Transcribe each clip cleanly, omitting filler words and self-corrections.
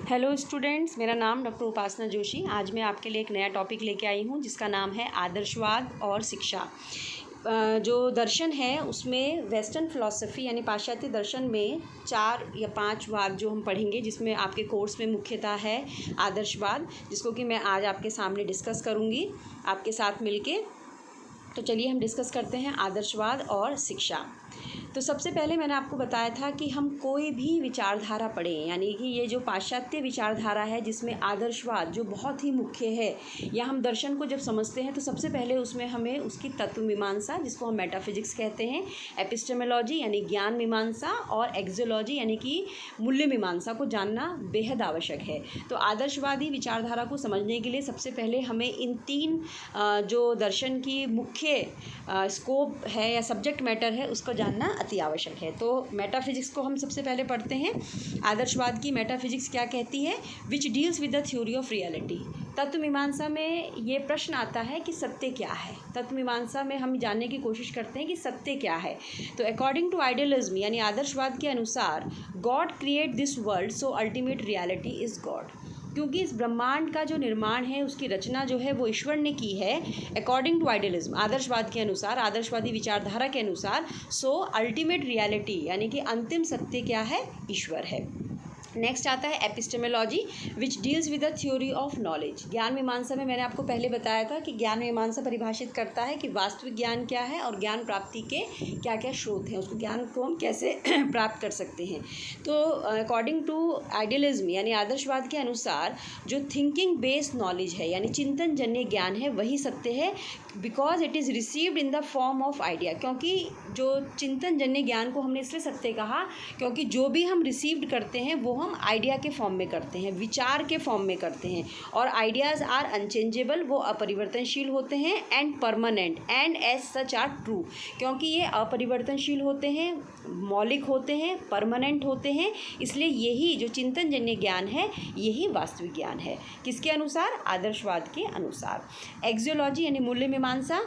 Hello students, मेरा नाम doctor उपासना जोशी। आज मैं आपके लिए एक नया टॉपिक लेके आई हूँ जिसका नाम है आदर्शवाद और शिक्षा। जो दर्शन है उसमें वेस्टर्न फ़िलॉसफ़ी यानी पाश्चात्य दर्शन में 4 या 5 भाग जो हम पढ़ेंगे, जिसमें आपके कोर्स में मुख्यतः है आदर्शवाद, जिसको कि मैं आज आपके सामने डिस्कस करूँगी आपके साथ मिलके। तो चलिए हम डिस्कस करते हैं आदर्शवाद और शिक्षा। तो सबसे पहले मैंने आपको बताया था कि हम कोई भी विचारधारा पढ़ें, यानी कि ये जो पाश्चात्य विचारधारा है जिसमें आदर्शवाद जो बहुत ही मुख्य है, या हम दर्शन को जब समझते हैं तो सबसे पहले उसमें हमें उसकी तत्व मीमांसा, जिसको हम मेटाफिजिक्स कहते हैं, एपिस्टेमोलॉजी यानी ज्ञान मीमांसा, और एक्सियोलॉजी यानी कि मूल्य मीमांसा को जानना बेहद आवश्यक है। तो आदर्शवादी विचारधारा को समझने के लिए सबसे पहले हमें इन 3 जो दर्शन की मुख्य स्कोप है या सब्जेक्ट मैटर है उसको जानना अति आवश्यक है। तो मेटाफिजिक्स को हम सबसे पहले पढ़ते हैं। आदर्शवाद की मेटाफिजिक्स क्या कहती है? Which deals with the theory of reality. तत्व मीमांसा में ये प्रश्न आता है कि सत्य क्या है। तत्व मीमांसा में हम जानने की कोशिश करते हैं कि सत्य क्या है। तो अकॉर्डिंग टू आइडियलिज्म यानी आदर्शवाद के अनुसार, God create this world so ultimate reality is God. क्योंकि इस ब्रह्मांड का जो निर्माण है उसकी रचना जो है वो ईश्वर ने की है। अकॉर्डिंग टू आइडियलिज्म, आदर्शवाद के अनुसार, आदर्शवादी विचारधारा के अनुसार, सो अल्टीमेट रियलिटी यानी कि अंतिम सत्य क्या है? ईश्वर है। नेक्स्ट आता है epistemology, which deals with the theory of knowledge. ज्ञान मीमांसा में मैंने आपको पहले बताया था कि ज्ञान मीमांसा परिभाषित करता है कि वास्तविक ज्ञान क्या है और ज्ञान प्राप्ति के क्या क्या स्रोत हैं, उसको ज्ञान को हम कैसे प्राप्त कर सकते हैं। तो अकॉर्डिंग टू आइडियलिज्म यानी आदर्शवाद के अनुसार, जो थिंकिंग बेस्ड नॉलेज है यानी चिंतन जन्य ज्ञान है वही सत्य है, because it is received in the form of idea. क्योंकि जो चिंतन जन्य ज्ञान को हमने इसलिए सत्य कहा क्योंकि जो भी हम रिसीव्ड करते हैं वो हम आइडिया के फॉर्म में करते हैं, विचार के फॉर्म में करते हैं। और आइडियाज़ आर अनचेंजेबल, वो अपरिवर्तनशील होते हैं, and permanent and as such are true. क्योंकि ये अपरिवर्तनशील होते हैं, मौलिक होते हैं, परमानेंट होते हैं, इसलिए यही जो चिंतन जन्य ज्ञान है यही वास्तविक ज्ञान है। किसके अनुसार? आदर्शवाद के अनुसार। एक्सियोलॉजी यानी मूल्य मीमांसा,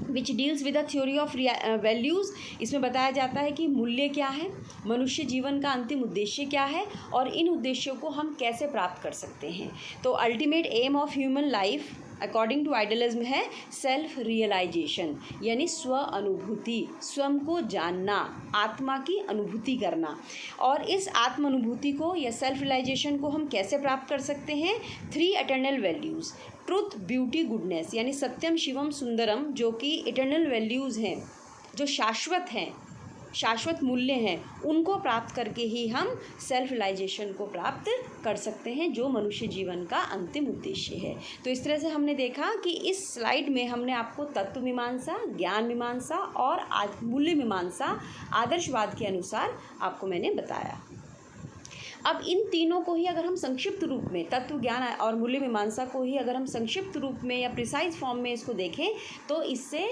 which deals with the theory of values. इसमें बताया जाता है कि मूल्य क्या है, मनुष्य जीवन का अंतिम उद्देश्य क्या है, और इन उद्देश्यों को हम कैसे प्राप्त कर सकते हैं। तो ultimate aim of human life according to idealism है सेल्फ रियलाइजेशन यानी स्व अनुभूति, स्वयं को जानना, आत्मा की अनुभूति करना। और इस आत्म अनुभूति को या सेल्फ रियलाइजेशन को हम कैसे प्राप्त कर सकते हैं? 3 eternal values, truth, beauty, goodness यानी सत्यम, शिवम, सुंदरम, जो कि इटर्नल वैल्यूज़ हैं, जो शाश्वत हैं, शाश्वत मूल्य हैं, उनको प्राप्त करके ही हम सेल्फ रियलाइजेशन को प्राप्त कर सकते हैं, जो मनुष्य जीवन का अंतिम उद्देश्य है। तो इस तरह से हमने देखा कि इस स्लाइड में हमने आपको तत्व मीमांसा, ज्ञान मीमांसा और मूल्य मीमांसा आदर्शवाद के अनुसार आपको मैंने बताया। अब इन तीनों को ही अगर हम संक्षिप्त रूप में, तत्व, ज्ञान और मूल्य मीमांसा को ही अगर हम संक्षिप्त रूप में या प्रिसाइज फॉर्म में इसको देखें तो इससे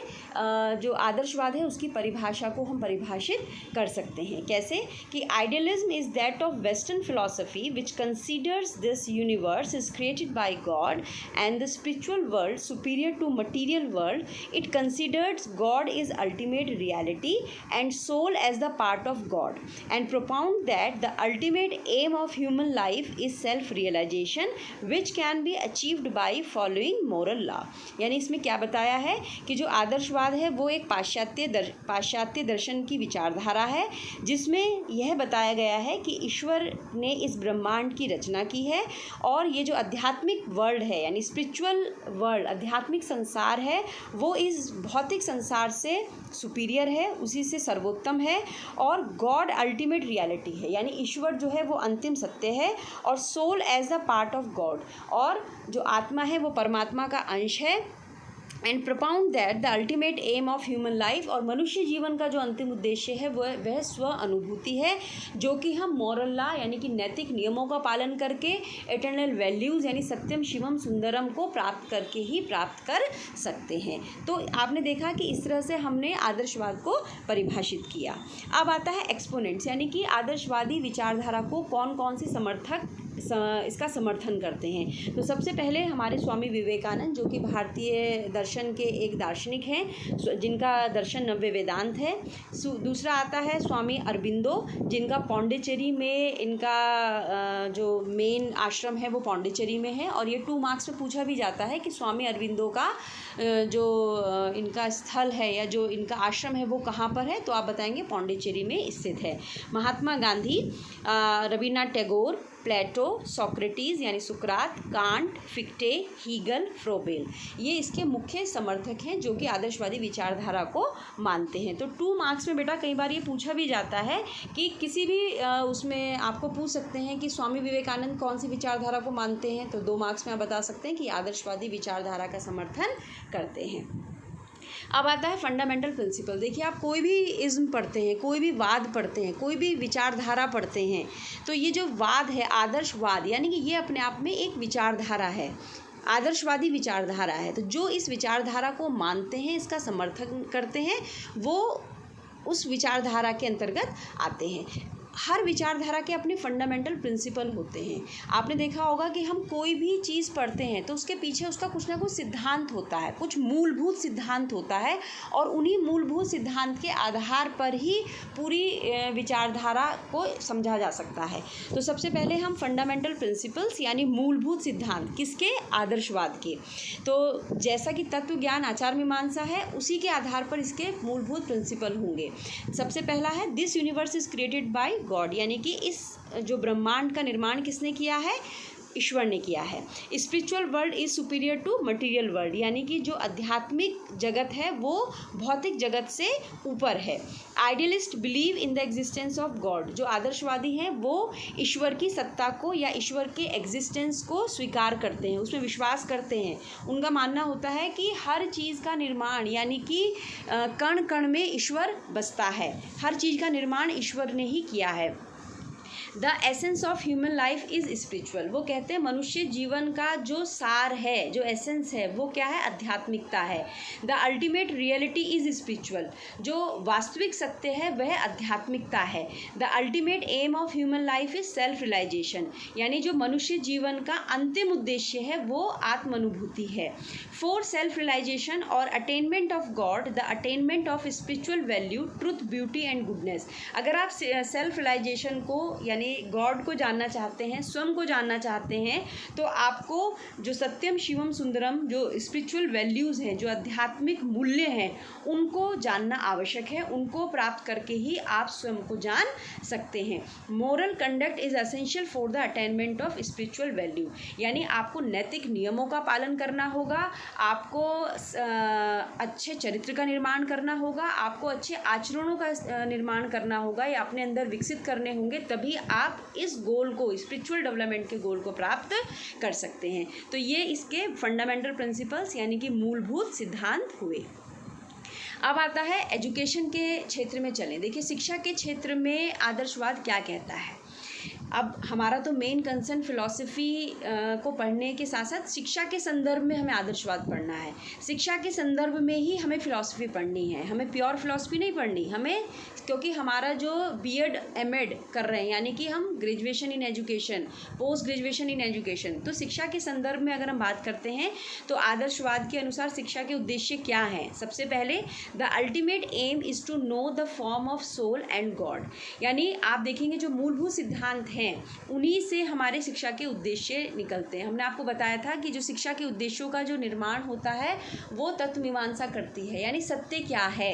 जो आदर्शवाद है उसकी परिभाषा को हम परिभाषित कर सकते हैं। कैसे? कि idealism is that of western philosophy which considers this universe is created by God and the spiritual world superior to material world. It considers God is ultimate reality and soul as the part of God and propound that the ultimate aim of human life is self realization which can be achieved by following moral law। यानी इसमें क्या बताया है कि जो आदर्शवाद है वो एक पाश्चात्य दर्शन की विचारधारा है, जिसमें यह बताया गया है कि ईश्वर ने इस ब्रह्मांड की रचना की है, और ये जो आध्यात्मिक वर्ल्ड है यानी स्पिरिचुअल वर्ल्ड, आध्यात्मिक संसार है, वो इस भौतिक संसार से सुपीरियर है, उसी से सर्वोत्तम है, और गॉड अल्टीमेट रियलिटी है यानी ईश्वर जो है वो अंतिम सत्य है, और soul as the part of God, और जो आत्मा है वो परमात्मा का अंश है। And propound that the ultimate aim of human life, और मनुष्य जीवन का जो अंतिम उद्देश्य है वह स्व अनुभूति है, जो कि हम मॉरल लॉ यानी कि नैतिक नियमों का पालन करके, एटर्नल वैल्यूज़ यानी सत्यम, शिवम, सुंदरम को प्राप्त करके ही प्राप्त कर सकते हैं। तो आपने देखा कि इस तरह से हमने आदर्शवाद को परिभाषित किया। अब आता है एक्सपोनेंट्स, यानी कि आदर्शवादी विचारधारा को कौन कौन से समर्थक इसका समर्थन करते हैं। तो सबसे पहले हमारे स्वामी विवेकानंद, जो कि भारतीय दर्शन के एक दार्शनिक हैं, जिनका दर्शन नव्य वेदांत है। दूसरा आता है स्वामी अरबिंदो, जिनका पौंडीचेरी में इनका जो मेन आश्रम है वो पौंडीचेरी में है। और ये 2 मार्क्स में पूछा भी जाता है कि स्वामी अरबिंदो का जो इनका स्थल है या जो इनका आश्रम है वो कहाँ पर है, तो आप बताएंगे पौंडीचेरी में स्थित है। महात्मा गांधी, रवीन्द्रनाथ टैगोर, प्लेटो, सोक्रेटिस यानी सुकरात, कांट, फिक्टे, हीगल, फ्रोबेल, ये इसके मुख्य समर्थक हैं जो कि आदर्शवादी विचारधारा को मानते हैं। तो 2 मार्क्स में बेटा कई बार ये पूछा भी जाता है कि किसी भी उसमें आपको पूछ सकते हैं कि स्वामी विवेकानंद कौन सी विचारधारा को मानते हैं, तो 2 मार्क्स में आप बता सकते हैं कि आदर्शवादी विचारधारा का समर्थन करते हैं। अब आता है फंडामेंटल प्रिंसिपल। देखिए, आप कोई भी इज्म पढ़ते हैं, कोई भी वाद पढ़ते हैं, कोई भी विचारधारा पढ़ते हैं, तो ये जो वाद है, आदर्शवाद, यानी कि ये अपने आप में एक विचारधारा है, आदर्शवादी विचारधारा है। तो जो इस विचारधारा को मानते हैं, इसका समर्थन करते हैं, वो उस विचारधारा के अंतर्गत आते हैं। हर विचारधारा के अपने फंडामेंटल प्रिंसिपल होते हैं। आपने देखा होगा कि हम कोई भी चीज़ पढ़ते हैं तो उसके पीछे उसका कुछ ना कुछ सिद्धांत होता है, कुछ मूलभूत सिद्धांत होता है, और उन्हीं मूलभूत सिद्धांत के आधार पर ही पूरी विचारधारा को समझा जा सकता है। तो सबसे पहले हम फंडामेंटल प्रिंसिपल्स यानी मूलभूत सिद्धांत किसके, आदर्शवाद के। तो जैसा कि तत्व ज्ञान आचार मीमांसा है, उसी के आधार पर इसके मूलभूत प्रिंसिपल होंगे। सबसे पहला है this universe is created by God, यानी कि इस जो ब्रह्मांड का निर्माण किसने किया है, ईश्वर ने किया है। Spiritual world is superior to material world, यानी कि जो आध्यात्मिक जगत है वो भौतिक जगत से ऊपर है। Idealist believe in the existence of God, जो आदर्शवादी हैं वो ईश्वर की सत्ता को या ईश्वर के एग्जिस्टेंस को स्वीकार करते हैं, उसमें विश्वास करते हैं। उनका मानना होता है कि हर चीज़ का निर्माण, यानी कि कण कण में ईश्वर बसता है, हर चीज़ का निर्माण ईश्वर ने ही किया है। The essence of human life is spiritual, वो कहते हैं मनुष्य जीवन का जो सार है, जो एसेंस है, वो क्या है, आध्यात्मिकता है। The ultimate reality is spiritual, जो वास्तविक सत्य है वह आध्यात्मिकता है। The ultimate aim of human life is self realization, यानी जो मनुष्य जीवन का अंतिम उद्देश्य है वो आत्मानुभूति है। फॉर सेल्फ रियलाइजेशन और attainment of God, the attainment of spiritual value, truth, beauty and goodness. अगर आप सेल्फ रियलाइजेशन को यानी गॉड को जानना चाहते हैं, स्वयं को जानना चाहते हैं, तो आपको जो सत्यम शिवम सुंदरम, जो स्पिरिचुअल वैल्यूज़ हैं, जो आध्यात्मिक मूल्य हैं, उनको जानना आवश्यक है। उनको प्राप्त करके ही आप स्वयं को जान सकते हैं। Moral conduct is essential for the attainment of spiritual value, यानी आपको नैतिक नियमों का पालन करना होगा, आपको अच्छे चरित्र का निर्माण करना होगा, आपको अच्छे आचरणों का निर्माण करना होगा या अपने अंदर विकसित करने होंगे, तभी आप इस गोल को, स्पिरिचुअल डेवलपमेंट के गोल को प्राप्त कर सकते हैं। तो ये इसके फंडामेंटल प्रिंसिपल्स यानी कि मूलभूत सिद्धांत हुए। अब आता है एजुकेशन के क्षेत्र में चलें। देखिए, शिक्षा के क्षेत्र में आदर्शवाद क्या कहता है। अब हमारा तो मेन कंसर्न फ़िलॉसफी को पढ़ने के साथ साथ शिक्षा के संदर्भ में हमें आदर्शवाद पढ़ना है। शिक्षा के संदर्भ में ही हमें फ़िलॉसफी पढ़नी है, हमें प्योर फ़िलॉसफी नहीं पढ़नी हमें, क्योंकि हमारा जो बीएड एमएड कर रहे हैं, यानी कि हम graduation in education, post graduation in education, तो शिक्षा के संदर्भ में अगर हम बात करते हैं तो आदर्शवाद के अनुसार शिक्षा के उद्देश्य क्या हैं। सबसे पहले the ultimate aim is to know the form of soul and God, यानी आप देखेंगे जो मूलभूत सिद्धांत हैं उन्हीं से हमारे शिक्षा के उद्देश्य निकलते हैं। हमने आपको बताया था कि जो शिक्षा के उद्देश्यों का जो निर्माण होता है वो तत्व मीमांसा करती है, यानी सत्य क्या है।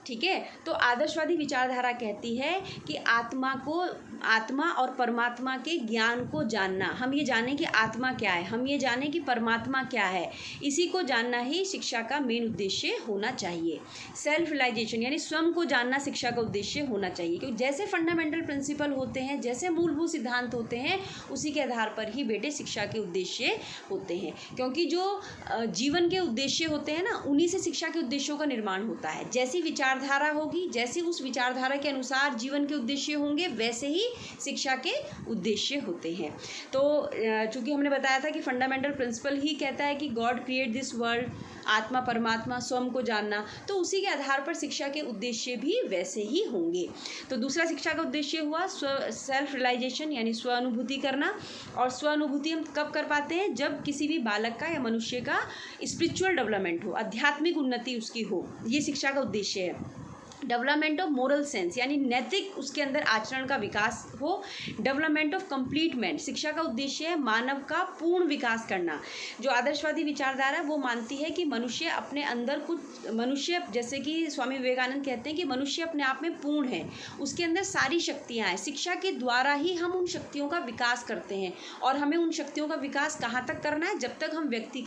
ठीक है, तो आदर्शवादी विचारधारा कहती है कि आत्मा और परमात्मा के ज्ञान को जानना, हम ये जानें कि आत्मा क्या है, हम ये जानें कि परमात्मा क्या है, इसी को जानना ही शिक्षा का मेन उद्देश्य होना चाहिए। सेल्फ रियलाइजेशन यानी स्वयं को जानना शिक्षा का उद्देश्य होना चाहिए, क्योंकि जैसे फंडामेंटल प्रिंसिपल होते हैं, जैसे मूलभूत सिद्धांत होते हैं, उसी के आधार पर ही बेटे शिक्षा के उद्देश्य होते हैं। क्योंकि जो जीवन के उद्देश्य होते हैं ना, उन्हीं से शिक्षा के उद्देश्यों का निर्माण होता है। जैसी विचारधारा होगी, जैसी उस विचारधारा के अनुसार जीवन के उद्देश्य होंगे, वैसे ही शिक्षा के उद्देश्य होते हैं। तो चूँकि हमने बताया था कि फंडामेंटल प्रिंसिपल ही कहता है कि गॉड क्रिएट दिस वर्ल्ड, आत्मा परमात्मा स्वयं को जानना, तो उसी के आधार पर शिक्षा के उद्देश्य भी वैसे ही होंगे। तो दूसरा शिक्षा का उद्देश्य हुआ सेल्फ रियलाइजेशन यानी स्व अनुभूति करना। और स्व अनुभूति हम कब कर पाते हैं? जब किसी भी बालक का या मनुष्य का स्पिरिचुअल डेवलपमेंट हो, आध्यात्मिक उन्नति उसकी हो, ये शिक्षा का उद्देश्य है। डेवलपमेंट ऑफ मोरल सेंस यानी नैतिक उसके अंदर आचरण का विकास हो। डेवलपमेंट ऑफ कंप्लीटमेंट, शिक्षा का उद्देश्य है मानव का पूर्ण विकास करना। जो आदर्शवादी विचारधारा वो मानती है कि मनुष्य अपने अंदर कुछ, मनुष्य जैसे कि स्वामी विवेकानंद कहते हैं कि मनुष्य अपने आप में पूर्ण है, उसके अंदर सारी शक्तियाँ हैं। शिक्षा के द्वारा ही हम उन शक्तियों का विकास करते हैं। और हमें उन शक्तियों का विकास कहाँ तक करना है? जब तक हम व्यक्ति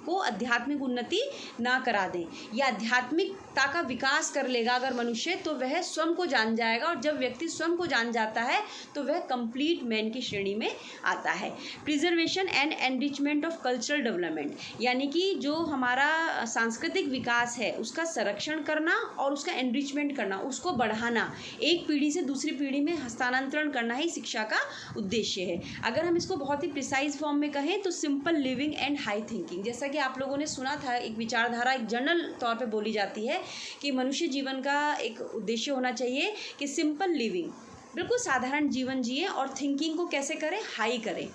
को आध्यात्मिक उन्नति ना करा दें, या आध्यात्मिकता का विकास कर लेगा अगर मनुष्य, तो वह स्वयं को जान जाएगा। और जब व्यक्ति स्वयं को जान जाता है तो वह कंप्लीट मैन की श्रेणी में आता है। Preservation and enrichment of cultural development यानी कि जो हमारा सांस्कृतिक विकास है उसका संरक्षण करना और उसका एनरिचमेंट करना, उसको बढ़ाना, एक पीढ़ी से दूसरी पीढ़ी में हस्तांतरण करना ही शिक्षा का उद्देश्य है। अगर हम इसको बहुत ही प्रिसाइज फॉर्म में कहें तो simple living and high thinking, जैसा कि आप लोगों ने सुना था, एक विचारधारा एक जनरल तौर पे बोली जाती है कि मनुष्य जीवन का एक उद्देश्य होना चाहिए कि सिंपल लिविंग, बिल्कुल साधारण जीवन जिए, और थिंकिंग को कैसे करें? हाई करें।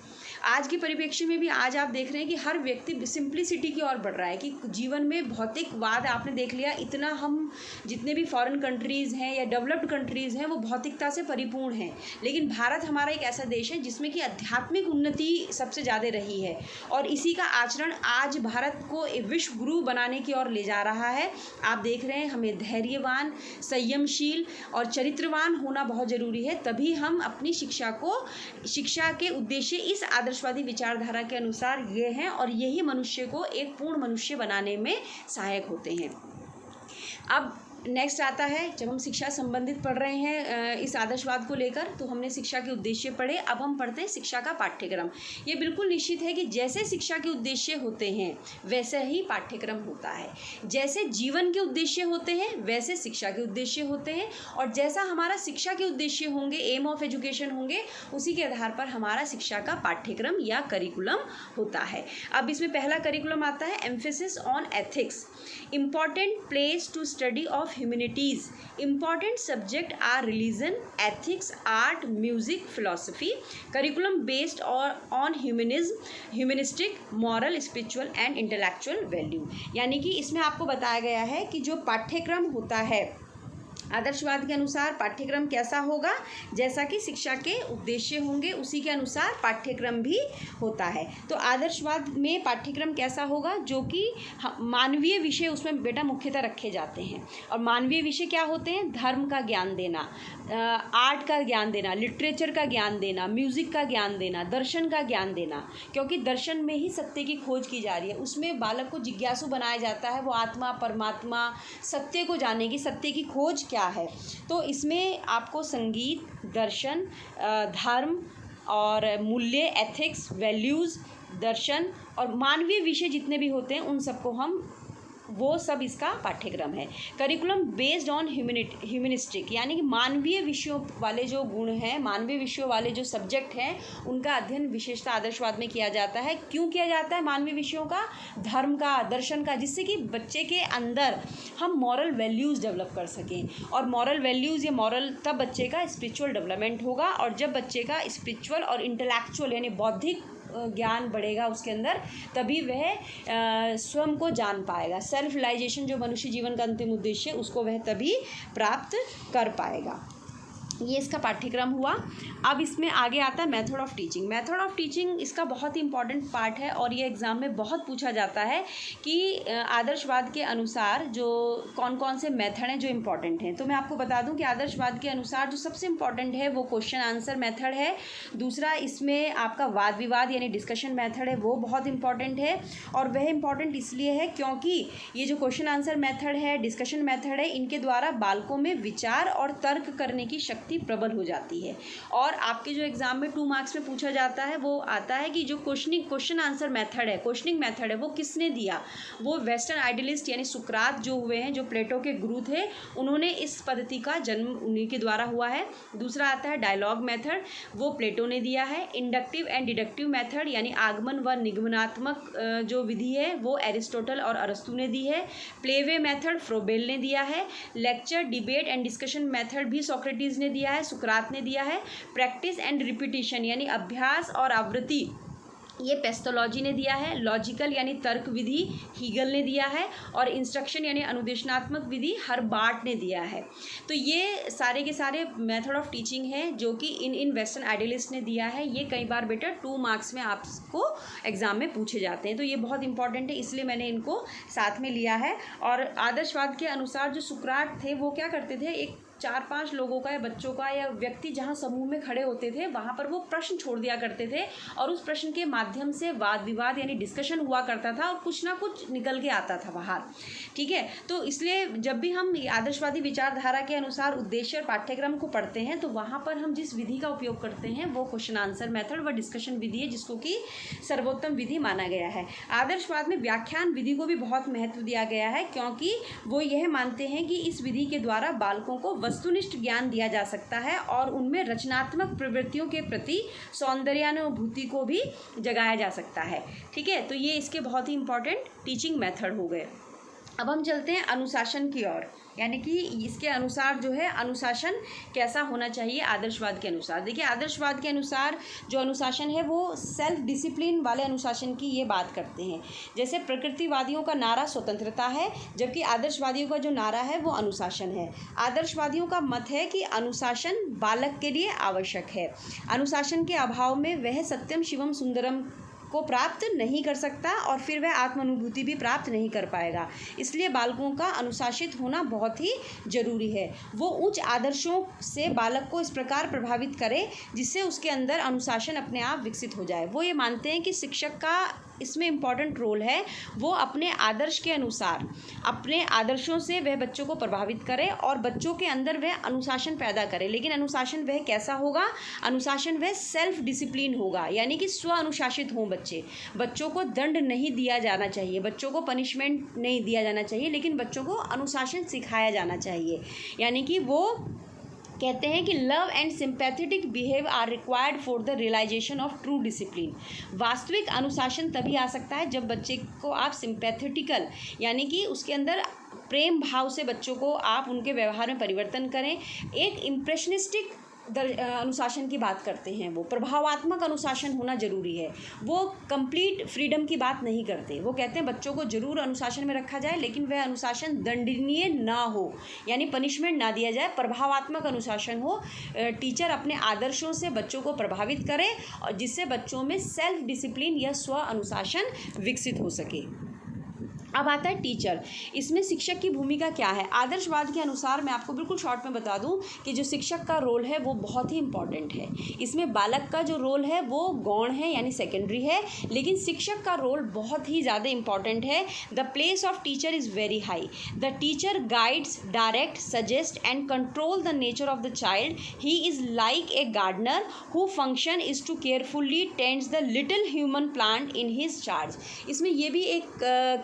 आज के परिप्रेक्ष्य में भी आज आप देख रहे हैं कि हर व्यक्ति सिंप्लिसिटी की ओर बढ़ रहा है, कि जीवन में भौतिकवाद आपने देख लिया, इतना हम जितने भी फॉरेन कंट्रीज़ हैं या डेवलप्ड कंट्रीज़ हैं वो भौतिकता से परिपूर्ण हैं। लेकिन भारत हमारा एक ऐसा देश है जिसमें कि आध्यात्मिक उन्नति सबसे ज़्यादा रही है, और इसी का आचरण आज भारत को एक विश्व गुरु बनाने की ओर ले जा रहा है। आप देख रहे हैं, हमें धैर्यवान, संयमशील और चरित्रवान होना बहुत ज़रूरी है, तभी हम अपनी शिक्षा के उद्देश्य इस आदर्शवादी विचारधारा के अनुसार ये हैं, और यही मनुष्य को एक पूर्ण मनुष्य बनाने में सहायक होते हैं। अब नेक्स्ट आता है, जब हम शिक्षा संबंधित पढ़ रहे हैं इस आदर्शवाद को लेकर, तो हमने शिक्षा के उद्देश्य पढ़े। अब हम पढ़ते हैं शिक्षा का पाठ्यक्रम। ये बिल्कुल निश्चित है कि जैसे शिक्षा के उद्देश्य होते हैं वैसे ही पाठ्यक्रम होता है। जैसे जीवन के उद्देश्य होते हैं वैसे शिक्षा के उद्देश्य होते हैं, और जैसा हमारा शिक्षा के उद्देश्य होंगे, एम ऑफ एजुकेशन होंगे, उसी के आधार पर हमारा शिक्षा का पाठ्यक्रम या करिकुलम होता है। अब इसमें पहला करिकुलम आता है emphasis on ethics, important place to study of humanities. Important subject are religion, ethics, art, music, philosophy. Curriculum based on humanism, humanistic, moral, spiritual and intellectual value. यानी कि इसमें आपको बताया गया है कि जो पाठ्यक्रम होता है आदर्शवाद के अनुसार पाठ्यक्रम कैसा होगा, जैसा कि शिक्षा के उद्देश्य होंगे उसी के अनुसार पाठ्यक्रम भी होता है। तो आदर्शवाद में पाठ्यक्रम कैसा होगा? जो कि मानवीय विषय उसमें बेटा मुख्यतः रखे जाते हैं। और मानवीय विषय क्या होते हैं? धर्म का ज्ञान देना, आर्ट का ज्ञान देना, लिटरेचर का ज्ञान देना, म्यूज़िक का ज्ञान देना, दर्शन का ज्ञान देना, क्योंकि दर्शन में ही सत्य की खोज की जा रही है। उसमें बालक को जिज्ञासु बनाया जाता है, वो आत्मा परमात्मा सत्य को जानेगी, सत्य की खोज क्या है। तो इसमें आपको संगीत, दर्शन, धर्म और मूल्य, एथिक्स, वैल्यूज़, दर्शन और मानवीय विषय जितने भी होते हैं उन सबको वो सब इसका पाठ्यक्रम है। करिकुलम बेस्ड ऑन ह्यूमनिस्टिक यानी कि मानवीय विषयों वाले जो गुण हैं, मानवीय विषयों वाले जो सब्जेक्ट हैं, उनका अध्ययन विशेषता आदर्शवाद में किया जाता है। क्यों किया जाता है मानवीय विषयों का? धर्म का, दर्शन का, जिससे कि बच्चे के अंदर हम मॉरल वैल्यूज़ डेवलप कर सकें। और मॉरल वैल्यूज़ या मॉरल तब बच्चे का स्पिरिचुअल डेवलपमेंट होगा, और जब बच्चे का स्पिरिचुअल और इंटेलेक्चुअल यानी बौद्धिक ज्ञान बढ़ेगा उसके अंदर, तभी वह स्वयं को जान पाएगा। सेल्फ रियलाइजेशन जो मनुष्य जीवन का अंतिम उद्देश्य है उसको वह तभी प्राप्त कर पाएगा। ये इसका पाठ्यक्रम हुआ। अब इसमें आगे आता है method of teaching. Method of teaching इसका बहुत ही इंपॉर्टेंट पार्ट है, और ये एग्ज़ाम में बहुत पूछा जाता है कि आदर्शवाद के अनुसार जो कौन कौन से मेथड हैं जो इम्पॉर्टेंट हैं। तो मैं आपको बता दूं कि आदर्शवाद के अनुसार जो सबसे इम्पॉर्टेंट है वो क्वेश्चन आंसर मेथड है। दूसरा इसमें आपका वाद विवाद यानी डिस्कशन मेथड है, वो बहुत इंपॉर्टेंट है। और वह इम्पॉर्टेंट इसलिए है क्योंकि ये जो क्वेश्चन आंसर मेथड है, डिस्कशन मेथड है, इनके द्वारा बालकों में विचार और तर्क करने की शक्ति शक्ति प्रबल हो जाती है। और आपके जो एग्जाम में 2 मार्क्स में पूछा जाता है वो आता है कि जो क्वेश्चन आंसर मेथड है, क्वेश्चनिंग मेथड है, वो किसने दिया? वो वेस्टर्न आइडियलिस्ट यानी सुकरात जो हुए हैं, जो प्लेटो के गुरु थे, उन्होंने इस पद्धति का जन्म उन्हीं के द्वारा हुआ है। दूसरा आता है डायलॉग मेथड, वो प्लेटो ने दिया है। इंडक्टिव एंड डिडक्टिव मेथड यानी आगमन व निगमनात्मक जो विधि है वो एरिस्टोटल और अरस्तु ने दी है। प्लेवे मेथड फ्रोबेल ने दिया है। Lecture, debate and discussion method भी सोक्रेटिस ने दिया है, सुकरात ने दिया है। प्रैक्टिस एंड रिपीटिशन यानी अभ्यास और आवृत्ति, ये पेस्थोलॉजी ने दिया है। लॉजिकल यानी तर्क विधि हीगल ने दिया है। और इंस्ट्रक्शन यानी अनुदेशनात्मक विधि हर्बार्ट ने दिया है। तो ये सारे के सारे मेथड ऑफ टीचिंग है जो कि इन वेस्टर्न आइडियलिस्ट ने दिया है। ये कई बार बेटा 2 मार्क्स में आपको एग्जाम में पूछे जाते हैं, तो ये बहुत इंपॉर्टेंट है, इसलिए मैंने इनको साथ में लिया है। और आदर्शवाद के अनुसार जो सुकरात थे वो क्या करते थे, एक 4-5 लोगों का या बच्चों का या व्यक्ति जहाँ समूह में खड़े होते थे वहाँ पर वो प्रश्न छोड़ दिया करते थे और उस प्रश्न के माध्यम से वाद विवाद यानी डिस्कशन हुआ करता था और कुछ ना कुछ निकल के आता था बाहर। ठीक है, तो इसलिए जब भी हम आदर्शवादी विचारधारा के अनुसार उद्देश्य और पाठ्यक्रम को पढ़ते हैं तो वहाँ पर हम जिस विधि का उपयोग करते हैं वो क्वेश्चन आंसर मेथड व डिस्कशन विधि है, जिसको कि सर्वोत्तम विधि माना गया है। आदर्शवाद में व्याख्यान विधि को भी बहुत महत्व दिया गया है, क्योंकि वो यह मानते हैं कि इस विधि के द्वारा बालकों को वस्तुनिष्ठ ज्ञान दिया जा सकता है और उनमें रचनात्मक प्रवृत्तियों के प्रति सौंदर्यानुभूति को भी जगाया जा सकता है। ठीक है, तो ये इसके बहुत ही इंपॉर्टेंट टीचिंग मेथड हो गए। अब हम चलते हैं अनुशासन की ओर, यानी कि इसके अनुसार जो है अनुशासन कैसा होना चाहिए आदर्शवाद के अनुसार। देखिए, आदर्शवाद के अनुसार जो अनुशासन है वो सेल्फ डिसिप्लिन वाले अनुशासन की ये बात करते हैं। जैसे प्रकृतिवादियों का नारा स्वतंत्रता है, जबकि आदर्शवादियों का जो नारा है वो अनुशासन है। आदर्शवादियों का मत है कि अनुशासन बालक के लिए आवश्यक है। अनुशासन के अभाव में वह सत्यम शिवम सुंदरम को प्राप्त नहीं कर सकता और फिर वह आत्मानुभूति भी प्राप्त नहीं कर पाएगा। इसलिए बालकों का अनुशासित होना बहुत ही जरूरी है। वो उच्च आदर्शों से बालक को इस प्रकार प्रभावित करे जिससे उसके अंदर अनुशासन अपने आप विकसित हो जाए। वो ये मानते हैं कि शिक्षक का इसमें इम्पॉर्टेंट रोल है, वो अपने आदर्श के अनुसार अपने आदर्शों से वह बच्चों को प्रभावित करे और बच्चों के अंदर वह अनुशासन पैदा करे। लेकिन अनुशासन वह कैसा होगा? अनुशासन वह सेल्फ डिसिप्लिन होगा, यानी कि स्व अनुशासित हों बच्चे। बच्चों को दंड नहीं दिया जाना चाहिए, बच्चों को पनिशमेंट नहीं दिया जाना चाहिए, लेकिन बच्चों को अनुशासन सिखाया जाना चाहिए। यानी कि वो कहते हैं कि love and sympathetic behave are required for the realisation of true discipline. वास्तविक अनुशासन तभी आ सकता है जब बच्चे को आप सिंपैथेटिकल यानी कि उसके अंदर प्रेम भाव से बच्चों को आप उनके व्यवहार में परिवर्तन करें। एक इम्प्रेशनिस्टिक अनुशासन की बात करते हैं, वो प्रभावात्मक अनुशासन होना जरूरी है। वो कंप्लीट फ्रीडम की बात नहीं करते, वो कहते हैं बच्चों को जरूर अनुशासन में रखा जाए लेकिन वह अनुशासन दंडनीय ना हो, यानी पनिशमेंट ना दिया जाए, प्रभावात्मक अनुशासन हो। टीचर अपने आदर्शों से बच्चों को प्रभावित करे और जिससे बच्चों में सेल्फ डिसिप्लिन या स्व अनुशासन विकसित हो सके। अब आता है टीचर। इसमें शिक्षक की भूमिका क्या है? आदर्शवाद के अनुसार मैं आपको बिल्कुल शॉर्ट में बता दूं कि जो शिक्षक का रोल है वो बहुत ही इंपॉर्टेंट है। इसमें बालक का जो रोल है वो गौण है यानी सेकेंडरी है, लेकिन शिक्षक का रोल बहुत ही ज़्यादा इंपॉर्टेंट है। The place of teacher is very high. The teacher guides, direct, suggest and control the nature of the child. He is like a gardener who function is to carefully tends the little human plant in his charge. इसमें यह भी एक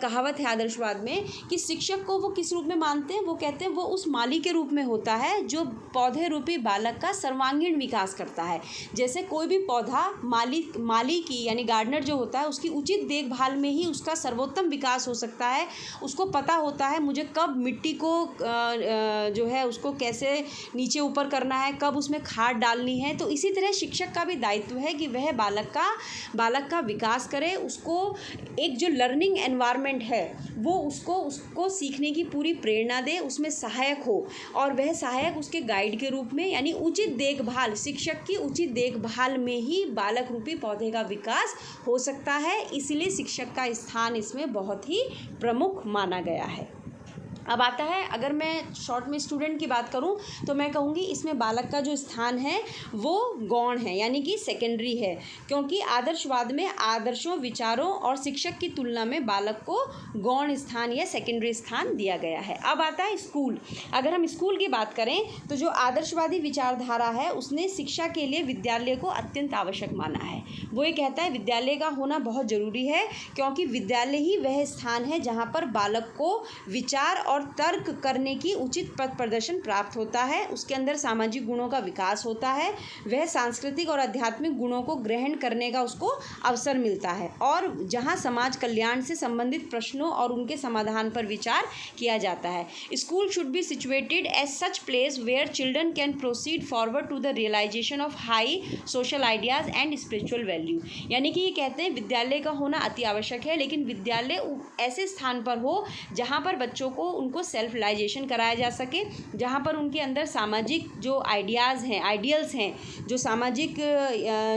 कहावत आदर्शवाद में कि शिक्षक को वो किस रूप में मानते हैं? वो कहते हैं वो उस माली के रूप में होता है जो पौधे रूपी बालक का सर्वांगीण विकास करता है। जैसे कोई भी पौधा माली की यानी गार्डनर जो होता है उसकी उचित देखभाल में ही उसका सर्वोत्तम विकास हो सकता है। उसको पता होता है मुझे कब मिट्टी को जो है उसको कैसे नीचे ऊपर करना है, कब उसमें खाद डालनी है। तो इसी तरह शिक्षक का भी दायित्व है कि वह बालक का विकास करे, उसको एक जो लर्निंग एनवायरनमेंट है वो उसको सीखने की पूरी प्रेरणा दे, उसमें सहायक हो और वह सहायक उसके गाइड के रूप में यानी उचित देखभाल, शिक्षक की उचित देखभाल में ही बालक रूपी पौधे का विकास हो सकता है। इसलिए शिक्षक का स्थान इसमें बहुत ही प्रमुख माना गया है। अब आता है, अगर मैं शॉर्ट में स्टूडेंट की बात करूं तो मैं कहूँगी इसमें बालक का जो स्थान है वो गौण है, यानी कि सेकेंडरी है, क्योंकि आदर्शवाद में आदर्शों, विचारों और शिक्षक की तुलना में बालक को गौण स्थान या सेकेंडरी स्थान दिया गया है। अब आता है स्कूल। अगर हम स्कूल की बात करें तो जो आदर्शवादी विचारधारा है उसने शिक्षा के लिए विद्यालय को अत्यंत आवश्यक माना है। वो ये कहता है विद्यालय का होना बहुत ज़रूरी है, क्योंकि विद्यालय ही वह स्थान है जहाँ पर बालक को विचार और तर्क करने की उचित पथ प्रदर्शन प्राप्त होता है, उसके अंदर सामाजिक गुणों का विकास होता है, वह सांस्कृतिक और आध्यात्मिक गुणों को ग्रहण करने का उसको अवसर मिलता है, और जहां समाज कल्याण से संबंधित प्रश्नों और उनके समाधान पर विचार किया जाता है। School should be situated as such place where children can proceed forward to the realisation of high social ideas and spiritual value. यानी कि ये कहते हैं विद्यालय का होना अति आवश्यक है, लेकिन विद्यालय ऐसे स्थान पर हो जहाँ पर बच्चों को उनको सेल्फ रियलाइजेशन कराया जा सके, जहाँ पर उनके अंदर सामाजिक जो आइडियाज़ हैं, आइडियल्स हैं, जो सामाजिक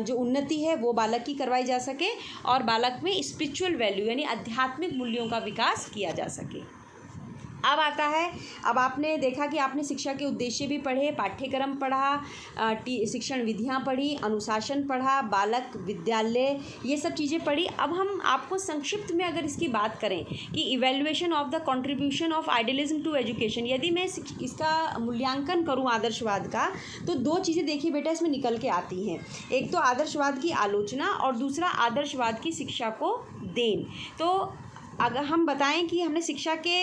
जो उन्नति है वो बालक की करवाई जा सके, और बालक में स्पिरिचुअल वैल्यू यानी आध्यात्मिक मूल्यों का विकास किया जा सके। अब आता है, अब आपने देखा कि आपने शिक्षा के उद्देश्य भी पढ़े, पाठ्यक्रम पढ़ा, शिक्षण विधियां पढ़ी, अनुशासन पढ़ा, बालक, विद्यालय, ये सब चीज़ें पढ़ी। अब हम आपको संक्षिप्त में अगर इसकी बात करें कि evaluation of the contribution of idealism to education, यदि मैं इसका मूल्यांकन करूं आदर्शवाद का, तो दो चीज़ें देखिए बेटा इसमें निकल के आती हैं। एक तो आदर्शवाद की आलोचना और दूसरा आदर्शवाद की शिक्षा को देन। तो अगर हम बताएं कि हमने शिक्षा के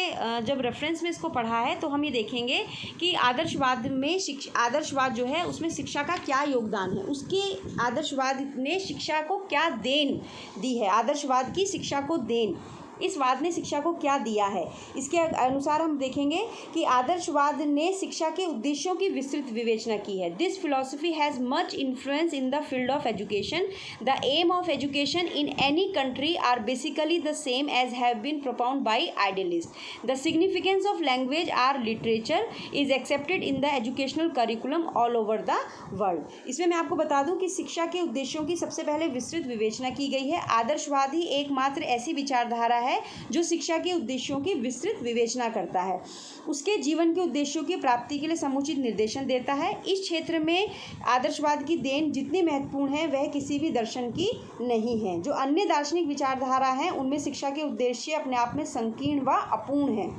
जब रेफरेंस में इसको पढ़ा है तो हम ये देखेंगे कि आदर्शवाद में आदर्शवाद जो है उसमें शिक्षा का क्या योगदान है, उसके आदर्शवाद ने शिक्षा को क्या देन दी है, आदर्शवाद की शिक्षा को देन इस वाद ने शिक्षा को क्या दिया है। इसके अनुसार हम देखेंगे कि आदर्शवाद ने शिक्षा के उद्देश्यों की विस्तृत विवेचना की है। This philosophy has much influence in the field of education. The aim of education in any country are basically the same as have been propound by idealist. The significance of language or literature is accepted in the educational curriculum all over the world. इसमें मैं आपको बता दूं कि शिक्षा के उद्देश्यों की सबसे पहले विस्तृत विवेचना की गई है। आदर्शवाद ही एकमात्र ऐसी विचारधारा है जो शिक्षा के उद्देश्यों की विस्तृत विवेचना करता है, उसके जीवन के उद्देश्यों की प्राप्ति के लिए समुचित निर्देशन देता है। इस क्षेत्र में आदर्शवाद की देन जितनी महत्वपूर्ण है वह किसी भी दर्शन की नहीं है। जो अन्य दार्शनिक विचारधारा हैं उनमें शिक्षा के उद्देश्य अपने आप में संकीर्ण व अपूर्ण हैं।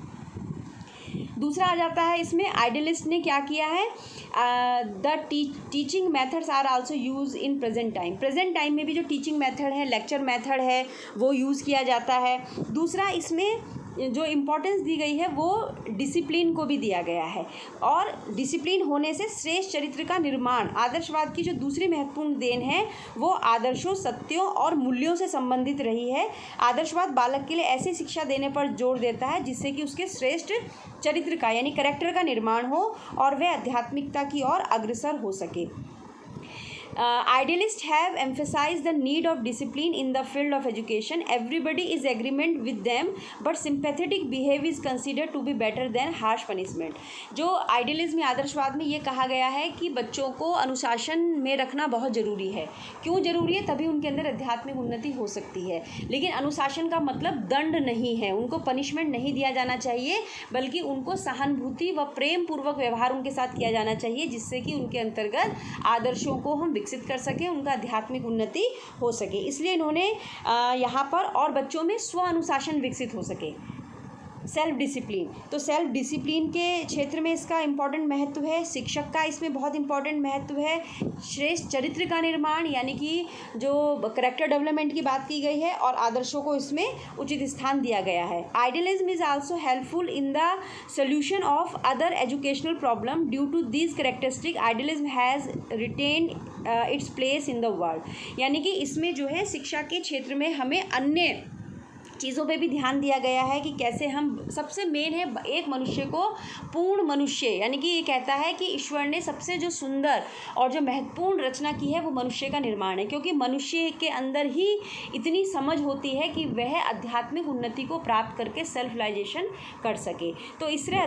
दूसरा आ जाता है इसमें आइडियलिस्ट ने क्या किया है, the teaching methods are also use in present time. Present time में भी जो टीचिंग मेथड है, लेक्चर मेथड है, वो यूज़ किया जाता है। दूसरा इसमें जो इम्पोर्टेंस दी गई है वो डिसिप्लिन को भी दिया गया है, और डिसिप्लिन होने से श्रेष्ठ चरित्र का निर्माण। आदर्शवाद की जो दूसरी महत्वपूर्ण देन है वो आदर्शों, सत्यों और मूल्यों से संबंधित रही है। आदर्शवाद बालक के लिए ऐसी शिक्षा देने पर जोर देता है जिससे कि उसके श्रेष्ठ चरित्र का यानी कैरेक्टर का निर्माण हो और वह आध्यात्मिकता की ओर अग्रसर हो सके। Idealists have emphasized the need of discipline in the field of education. Everybody is agreement with them, but sympathetic behavior is considered to be better than harsh punishment. जो आइडियलिज्म या आदर्शवाद में ये कहा गया है कि बच्चों को अनुशासन में रखना बहुत ज़रूरी है। क्यों ज़रूरी है? तभी उनके अंदर आध्यात्मिक उन्नति हो सकती है। लेकिन अनुशासन का मतलब दंड नहीं है, उनको पनिशमेंट नहीं दिया जाना चाहिए, बल्कि उनको सहानुभूति व प्रेम पूर्वक व्यवहार उनके साथ किया जाना चाहिए, जिससे कि उनके अंतर्गत आदर्शों को हम विकसित कर सकें, उनका आध्यात्मिक उन्नति हो सके। इसलिए इन्होंने यहाँ पर और बच्चों में स्व अनुशासन विकसित हो सके, सेल्फ डिसिप्लिन। तो सेल्फ डिसिप्लिन के क्षेत्र में इसका इम्पॉर्टेंट महत्व है। शिक्षक का इसमें बहुत इम्पॉर्टेंट महत्व है। श्रेष्ठ चरित्र का निर्माण यानी कि जो करेक्टर डेवलपमेंट की बात की गई है, और आदर्शों को इसमें उचित स्थान दिया गया है। Idealism is also helpful in the solution of other educational problem. Due to this characteristic idealism has retained its place in the world. यानी कि इसमें जो है शिक्षा के क्षेत्र में हमें अन्य चीज़ों पे भी ध्यान दिया गया है कि कैसे हम, सबसे मेन है एक मनुष्य को पूर्ण मनुष्य, यानी कि ये कहता है कि ईश्वर ने सबसे जो सुंदर और जो महत्वपूर्ण रचना की है वो मनुष्य का निर्माण है, क्योंकि मनुष्य के अंदर ही इतनी समझ होती है कि वह आध्यात्मिक उन्नति को प्राप्त करके सेल्फ रियलाइजेशन कर सके। तो इसलिए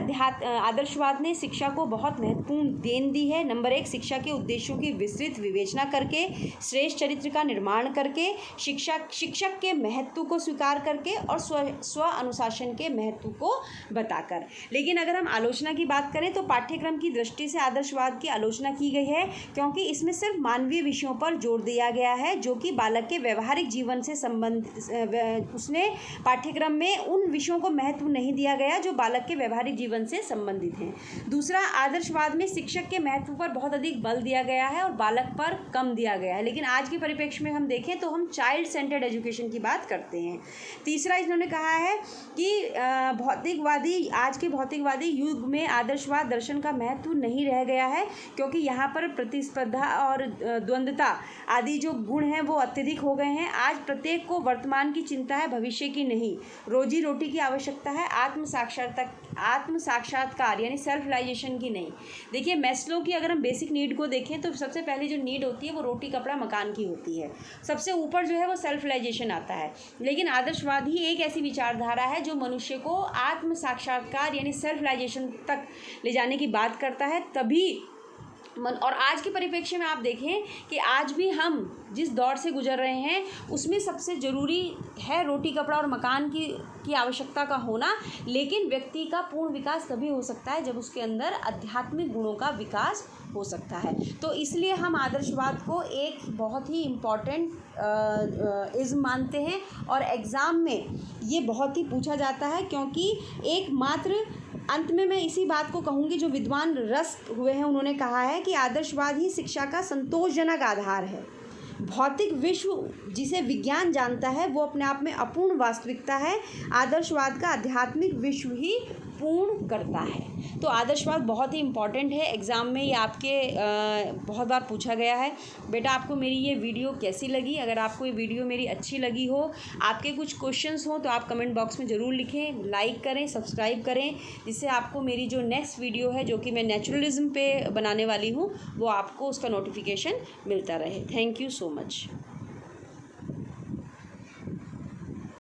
आदर्शवाद ने शिक्षा को बहुत महत्वपूर्ण देन दी है। नंबर 1, शिक्षा के उद्देश्यों की विस्तृत विवेचना करके, श्रेष्ठ चरित्र का निर्माण करके, शिक्षक के महत्व को स्वीकार करके, के और स्व अनुशासन के महत्व को बताकर। लेकिन अगर हम आलोचना की बात करें तो पाठ्यक्रम की दृष्टि से आदर्शवाद की आलोचना की गई है, क्योंकि इसमें सिर्फ मानवीय विषयों पर जोर दिया गया है जो कि बालक के व्यवहारिक जीवन से संबंधित, उसने पाठ्यक्रम में उन विषयों को महत्व नहीं दिया गया जो बालक के व्यवहारिक जीवन से संबंधित हैं। दूसरा, आदर्शवाद में शिक्षक के महत्व पर बहुत अधिक बल दिया गया है और बालक पर कम दिया गया है। लेकिन आज के परिप्रेक्ष्य में हम देखें तो हम चाइल्ड सेंटर्ड एजुकेशन की बात करते हैं। तीसरा, इन्होंने कहा है कि आज के भौतिकवादी युग में आदर्शवाद दर्शन का महत्व नहीं रह गया है, क्योंकि यहाँ पर प्रतिस्पर्धा और द्वंद्वता आदि जो गुण हैं वो अत्यधिक हो गए हैं। आज प्रत्येक को वर्तमान की चिंता है, भविष्य की नहीं। रोजी रोटी की आवश्यकता है, आत्म साक्षात्कार यानी सेल्फ रियलाइजेशन की नहीं। देखिए, मैस्लो की अगर हम बेसिक नीड को देखें तो सबसे पहले जो नीड होती है वो रोटी कपड़ा मकान की होती है। सबसे ऊपर जो है वो सेल्फ रियलाइजेशन आता है। लेकिन आदर्शवाद ही एक ऐसी विचारधारा है जो मनुष्य को आत्म साक्षात्कार यानी सेल्फ रियलाइजेशन तक ले जाने की बात करता है। तभी और आज के परिप्रेक्ष्य में आप देखें कि आज भी हम जिस दौर से गुजर रहे हैं उसमें सबसे ज़रूरी है रोटी कपड़ा और मकान की आवश्यकता का होना। लेकिन व्यक्ति का पूर्ण विकास तभी हो सकता है जब उसके अंदर आध्यात्मिक गुणों का विकास हो सकता है। तो इसलिए हम आदर्शवाद को एक बहुत ही इम्पॉर्टेंट इज़्म मानते हैं और एग्ज़ाम में ये बहुत ही पूछा जाता है, क्योंकि एकमात्र अंत में मैं इसी बात को कहूँगी जो विद्वान रस हुए हैं उन्होंने कहा है कि आदर्शवाद ही शिक्षा का संतोषजनक आधार है। भौतिक विश्व जिसे विज्ञान जानता है वो अपने आप में अपूर्ण वास्तविकता है, आदर्शवाद का आध्यात्मिक विश्व ही पूर्ण करता है। तो आदर्शवाद बहुत ही इम्पॉर्टेंट है, एग्ज़ाम में ये आपके बहुत बार पूछा गया है। बेटा, आपको मेरी ये वीडियो कैसी लगी? अगर आपको ये वीडियो मेरी अच्छी लगी हो, आपके कुछ क्वेश्चंस हो तो आप कमेंट बॉक्स में ज़रूर लिखें, लाइक करें, सब्सक्राइब करें, जिससे आपको मेरी जो नेक्स्ट वीडियो है जो कि मैं नेचुरलिज्म पे बनाने वाली हूँ वो आपको उसका नोटिफिकेशन मिलता रहे। Thank you so much.